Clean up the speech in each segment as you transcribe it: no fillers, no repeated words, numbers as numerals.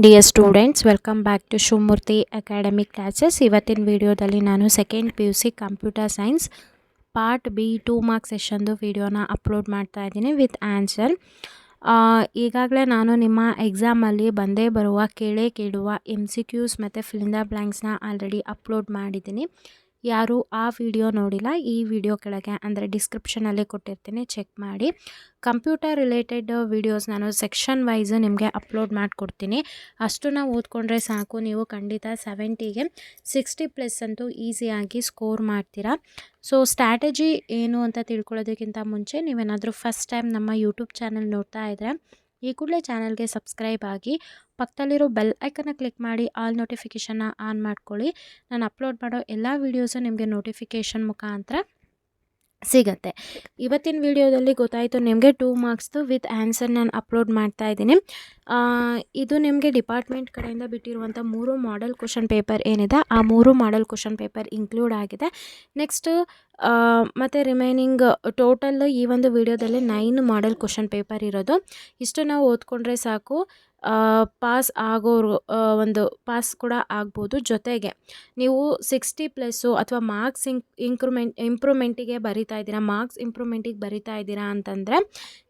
Dear students, welcome back to Shivamurthy academic classes. ಇವತ್ತಿನ ವಿಡಿಯೋದಲ್ಲಿ ನಾನು second P U C computer science part B 2 marks ಸೆಷನ್ದು ವಿಡಿಯೋನ upload ಮಾಡ್ತಾ ಇದ್ದೀನಿ ವಿತ್ ಆನ್ಸರ್. ಈಗಾಗಲೇ ನಾನು ನಿಮ್ಮ ಎಕ್ಸಾಮಲ್ಲಿ ಬಂದೇ ಬರುವ ಕೇಳುವ MCQs ಮತ್ತು ಫಿಲ್ ಇನ್ ದ ಬ್ಲ್ಯಾಂಕ್ಸ್ನ ಆಲ್ರೆಡಿ ಅಪ್ಲೋಡ್ ಮಾಡಿದ್ದೀನಿ. ಯಾರು ಆ ವಿಡಿಯೋ ನೋಡಿಲ್ಲ, ಈ ವಿಡಿಯೋ ಕೆಳಗೆ ಅಂದರೆ ಡಿಸ್ಕ್ರಿಪ್ಷನಲ್ಲಿ ಕೊಟ್ಟಿರ್ತೀನಿ, ಚೆಕ್ ಮಾಡಿ. ಕಂಪ್ಯೂಟರ್ ರಿಲೇಟೆಡ್ ವಿಡಿಯೋಸ್ ನಾನು ಸೆಕ್ಷನ್ ವೈಸ್ ನಿಮಗೆ ಅಪ್ಲೋಡ್ ಮಾಡಿಕೊಡ್ತೀನಿ. ಅಷ್ಟನ್ನು ಓದ್ಕೊಂಡ್ರೆ ಸಾಕು, ನೀವು ಖಂಡಿತ 70ಗೆ 60+ ಅಂತೂ ಈಸಿಯಾಗಿ ಸ್ಕೋರ್ ಮಾಡ್ತೀರಾ. ಸೊ ಸ್ಟ್ರಾಟಜಿ ಏನು ಅಂತ ತಿಳ್ಕೊಳ್ಳೋದಕ್ಕಿಂತ ಮುಂಚೆ ನೀವೇನಾದರೂ ಫಸ್ಟ್ ಟೈಮ್ ನಮ್ಮ ಯೂಟ್ಯೂಬ್ ಚಾನಲ್ ನೋಡ್ತಾ ಇದ್ದರೆ ಈ ಕೂಡಲೇ ಚಾನಲ್ಗೆ ಸಬ್ಸ್ಕ್ರೈಬ್ ಆಗಿ ಪಕ್ಕದಲ್ಲಿರೋ ಬೆಲ್ ಐಕನ್ನ ಕ್ಲಿಕ್ ಮಾಡಿ ಆಲ್ ನೋಟಿಫಿಕೇಷನ್ನ ಆನ್ ಮಾಡ್ಕೊಳ್ಳಿ. ನಾನು ಅಪ್ಲೋಡ್ ಮಾಡೋ ಎಲ್ಲ ವೀಡಿಯೋಸು ನಿಮಗೆ ನೋಟಿಫಿಕೇಷನ್ ಮುಖಾಂತರ ಸಿಗುತ್ತೆ. ಇವತ್ತಿನ ವಿಡಿಯೋದಲ್ಲಿ ಗೊತ್ತಾಯಿತು ನಿಮಗೆ 2 ಮಾರ್ಕ್ಸ್ದು ವಿತ್ ಆನ್ಸರ್ ನಾನು ಅಪ್ಲೋಡ್ ಮಾಡ್ತಾ ಇದ್ದೀನಿ. ಇದು ನಿಮಗೆ ಡಿಪಾರ್ಟ್ಮೆಂಟ್ ಕಡೆಯಿಂದ ಬಿಟ್ಟಿರುವಂಥ 3 ಮಾಡೆಲ್ ಕ್ವಶನ್ ಪೇಪರ್ ಏನಿದೆ, ಆ 3 ಮಾಡೆಲ್ ಕ್ವಶನ್ ಪೇಪರ್ ಇನ್ಕ್ಲೂಡ್ ಆಗಿದೆ. ನೆಕ್ಸ್ಟ್ ಮತ್ತು ರಿಮೈನಿಂಗ್ ಟೋಟಲ್ ಈ ಒಂದು ವಿಡಿಯೋದಲ್ಲಿ 9 ಮಾಡೆಲ್ ಕ್ವಶನ್ ಪೇಪರ್ ಇರೋದು. ಇಷ್ಟು ನಾವು ಓದ್ಕೊಂಡ್ರೆ ಸಾಕು, ಪಾಸ್ ಆಗೋರು ಒಂದು ಪಾಸ್ ಕೂಡ ಆಗ್ಬೋದು. ಜೊತೆಗೆ ನೀವು 60+ ಅಥವಾ ಮಾರ್ಕ್ಸ್ ಇಂಪ್ರೂವ್ಮೆಂಟಿಗೆ ಬರಿತಾ ಇದ್ದೀರಾ, ಮಾರ್ಕ್ಸ್ ಇಂಪ್ರೂವ್ಮೆಂಟಿಗೆ ಬರಿತಾ ಇದ್ದೀರಾ ಅಂತಂದರೆ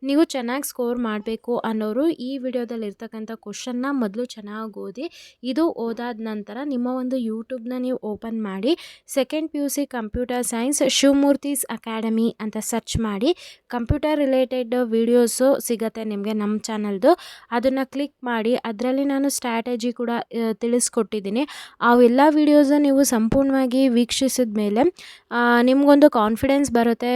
ನೀವು ಚೆನ್ನಾಗಿ ಸ್ಕೋರ್ ಮಾಡಬೇಕು ಅನ್ನೋರು ಈ ವಿಡಿಯೋದಲ್ಲಿ ಇರ್ತಕ್ಕಂಥ ಕ್ವಶನ್ನ ಮೊದಲು ಚೆನ್ನಾಗಿ ಓದಿ. ಇದು ಓದಾದ ನಂತರ ನಿಮ್ಮ ಒಂದು ಯೂಟ್ಯೂಬ್ನ ನೀವು ಓಪನ್ ಮಾಡಿ second P U C computer science Shivamurthy's academy ಅಂತ ಸರ್ಚ್ ಮಾಡಿ. ಕಂಪ್ಯೂಟರ್ ರಿಲೇಟೆಡ್ ವೀಡಿಯೋಸು ಸಿಗುತ್ತೆ ನಿಮಗೆ ನಮ್ಮ ಚಾನಲ್ದು, ಅದನ್ನು ಕ್ಲಿಕ್ ಮಾಡಿ. ಅದರಲ್ಲಿ ನಾನು ಸ್ಟ್ರಾಟಜಿ ಕೂಡ ತಿಳಿಸ್ಕೊಟ್ಟಿದ್ದೀನಿ. ಅವೆಲ್ಲ ವೀಡಿಯೋಸ್ ನೀವು ಸಂಪೂರ್ಣವಾಗಿ ವೀಕ್ಷಿಸಿದ ಮೇಲೆ ನಿಮಗೊಂದು ಕಾನ್ಫಿಡೆನ್ಸ್ ಬರುತ್ತೆ.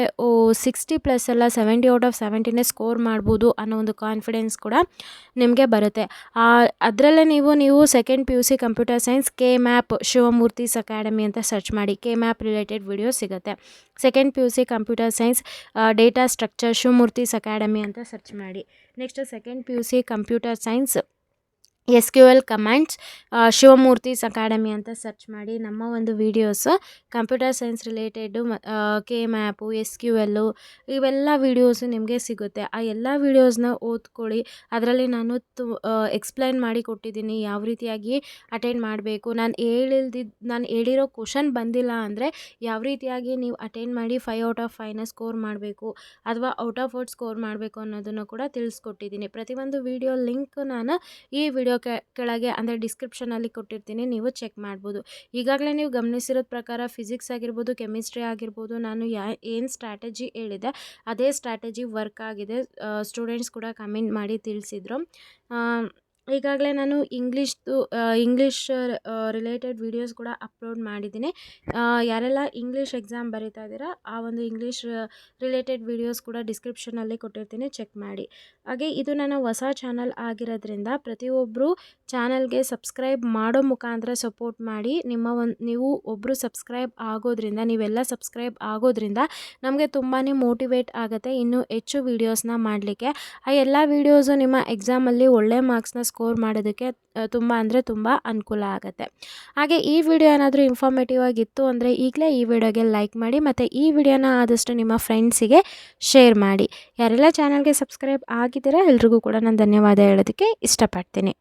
60+ ಅಲ್ಲ 70 ಔಟ್ ಆಫ್ 70ನೇ ಸ್ಕೋರ್ ಮಾಡ್ಬೋದು ಅನ್ನೋ ಒಂದು ಕಾನ್ಫಿಡೆನ್ಸ್ ಕೂಡ ನಿಮಗೆ ಬರುತ್ತೆ. ಅದರಲ್ಲೇ ನೀವು second P U C computer science K-map Shivamurthy's academy ಅಂತ ಸರ್ಚ್ ಮಾಡಿ. ಕೆ-ಮ್ಯಾಪ್ ರಿಲೇಟೆಡ್ ವಿಡಿಯೋ ಸಿಗುತ್ತೆ. Second P U C computer science data structure Shivamurthy's academy ಅಂತ ಸರ್ಚ್ ಮಾಡಿ. Next second P U C computer science SQL commands Shivamurthy's academy ಅಂತ search ಮಾಡಿ. ನಮ್ಮ ಒಂದು videos computer science related K-map SQL ಇವೆಲ್ಲ videos ನಿಮಗೆ ಸಿಗುತ್ತೆ. ಆ ಎಲ್ಲ ವೀಡಿಯೋಸ್ನ ಓದ್ಕೊಳ್ಳಿ. ಅದರಲ್ಲಿ ನಾನು ಎಕ್ಸ್ಪ್ಲೈನ್ ಮಾಡಿ ಕೊಟ್ಟಿದ್ದೀನಿ ಯಾವ ರೀತಿಯಾಗಿ ಅಟೆಂಡ್ ಮಾಡಬೇಕು. ನಾನು ಹೇಳಿರೋ ಕ್ವಶನ್ ಬಂದಿಲ್ಲ ಅಂದರೆ ಯಾವ ರೀತಿಯಾಗಿ ನೀವು ಅಟೆಂಡ್ ಮಾಡಿ 5 ಔಟ್ ಆಫ್ 5ನ ಸ್ಕೋರ್ ಮಾಡಬೇಕು ಅಥವಾ ಔಟ್ ಆಫ್ ಔಟ್ ಸ್ಕೋರ್ ಮಾಡಬೇಕು ಅನ್ನೋದನ್ನು ಕೂಡ ತಿಳಿಸ್ಕೊಟ್ಟಿದ್ದೀನಿ. ಪ್ರತಿಯೊಂದು ವೀಡಿಯೋ ಲಿಂಕ್ ನಾನು ಈ ವಿಡಿಯೋ ಕೆಳಗೆ ಅಂದರೆ ಡಿಸ್ಕ್ರಿಪ್ಷನಲ್ಲಿ ಕೊಟ್ಟಿರ್ತೀನಿ, ನೀವು ಚೆಕ್ ಮಾಡ್ಬೋದು. ಈಗಾಗಲೇ ನೀವು ಗಮನಿಸಿರೋದ ಪ್ರಕಾರ ಫಿಸಿಕ್ಸ್ ಆಗಿರ್ಬೋದು, ಕೆಮಿಸ್ಟ್ರಿ ಆಗಿರ್ಬೋದು, ನಾನು ಏನು ಸ್ಟ್ರಾಟಜಿ ಹೇಳಿದೆ ಅದೇ ಸ್ಟ್ರಾಟಜಿ ವರ್ಕ್ ಆಗಿದೆ. ಸ್ಟೂಡೆಂಟ್ಸ್ ಕೂಡ ಕಮೆಂಟ್ ಮಾಡಿ ತಿಳಿಸಿದರು. ಈಗಾಗಲೇ ನಾನು ಇಂಗ್ಲೀಷ್ ರಿಲೇಟೆಡ್ ವೀಡಿಯೋಸ್ ಕೂಡ ಅಪ್ಲೋಡ್ ಮಾಡಿದ್ದೀನಿ. ಯಾರೆಲ್ಲ ಇಂಗ್ಲೀಷ್ ಎಕ್ಸಾಮ್ ಬರೀತಾ ಇದ್ದೀರಾ ಆ ಒಂದು ಇಂಗ್ಲೀಷ್ ರಿಲೇಟೆಡ್ ವೀಡಿಯೋಸ್ ಕೂಡ ಡಿಸ್ಕ್ರಿಪ್ಷನಲ್ಲಿ ಕೊಟ್ಟಿರ್ತೀನಿ, ಚೆಕ್ ಮಾಡಿ. ಹಾಗೆ ಇದು ನನ್ನ ಹೊಸ ಚಾನಲ್ ಆಗಿರೋದ್ರಿಂದ ಪ್ರತಿಯೊಬ್ಬರು ಚಾನಲ್ಗೆ ಸಬ್ಸ್ಕ್ರೈಬ್ ಮಾಡೋ ಮುಖಾಂತರ ಸಪೋರ್ಟ್ ಮಾಡಿ. ನೀವು ಒಬ್ಬರು ಸಬ್ಸ್ಕ್ರೈಬ್ ಆಗೋದ್ರಿಂದ, ನೀವೆಲ್ಲ ಸಬ್ಸ್ಕ್ರೈಬ್ ಆಗೋದ್ರಿಂದ ನಮಗೆ ತುಂಬಾ ಮೋಟಿವೇಟ್ ಆಗುತ್ತೆ ಇನ್ನೂ ಹೆಚ್ಚು ವೀಡಿಯೋಸ್ನ ಮಾಡಲಿಕ್ಕೆ. ಆ ಎಲ್ಲ ವೀಡಿಯೋಸು ನಿಮ್ಮ ಎಕ್ಸಾಮಲ್ಲಿ ಒಳ್ಳೆ ಮಾರ್ಕ್ಸ್ನ ಸ್ಕೋರ್ ಮಾಡೋದಕ್ಕೆ ತುಂಬ ಅನುಕೂಲ ಆಗುತ್ತೆ. ಹಾಗೆ ಈ ವಿಡಿಯೋ ಏನಾದರೂ ಇನ್ಫಾರ್ಮೇಟಿವ್ ಆಗಿತ್ತು ಅಂದರೆ ಈಗಲೇ ಈ ವಿಡಿಯೋಗೆ ಲೈಕ್ ಮಾಡಿ ಮತ್ತು ಈ ವಿಡಿಯೋನ ಆದಷ್ಟು ನಿಮ್ಮ ಫ್ರೆಂಡ್ಸಿಗೆ ಶೇರ್ ಮಾಡಿ. ಯಾರೆಲ್ಲ ಚಾನಲ್ಗೆ ಸಬ್ಸ್ಕ್ರೈಬ್ ಆಗಿದ್ದೀರಾ ಎಲ್ರಿಗೂ ಕೂಡ ನಾನು ಧನ್ಯವಾದ ಹೇಳೋದಕ್ಕೆ ಇಷ್ಟಪಡ್ತೀನಿ.